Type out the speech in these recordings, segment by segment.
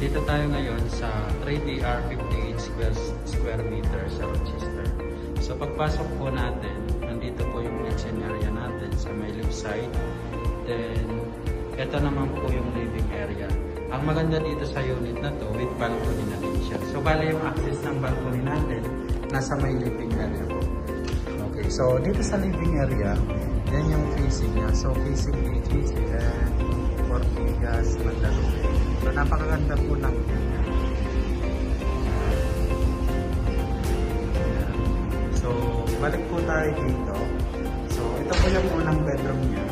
Dito tayo ngayon sa 3DR 58 square meter sa Rochester. So pagpasok po natin, nandito po yung kitchen area natin sa may left side. Then, ito naman po yung living area. Ang maganda dito sa unit na to, with balcony na din siya. So bali yung access ng balcony natin, nasa may living area po. Okay, so dito sa living area, yan yung facing niya. So facing BGC and Ortigas, Mandalupe. So napakaganda po ng view niya. So balik po tayo dito. So ito po yung unang bedroom niya.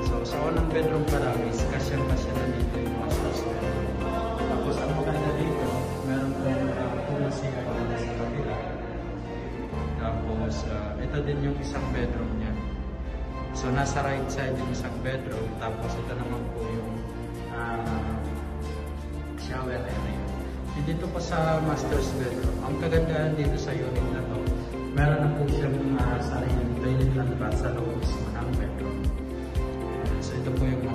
So sa unang bedroom pa lang is kasyang-kasya na dito yung master's bedroom. Tapos ang maganda dito, meron po full CR na sa kabila. Tapos ito din yung isang bedroom niya. So nasa right side yung isang bedroom. Tapos ito naman po yung shower area. Dito po sa master's bedroom, ang kagandahan dito sa unit na to, meron na po siyang sariling toilet and bath sa loob mismo ng bedroom. So ito po yung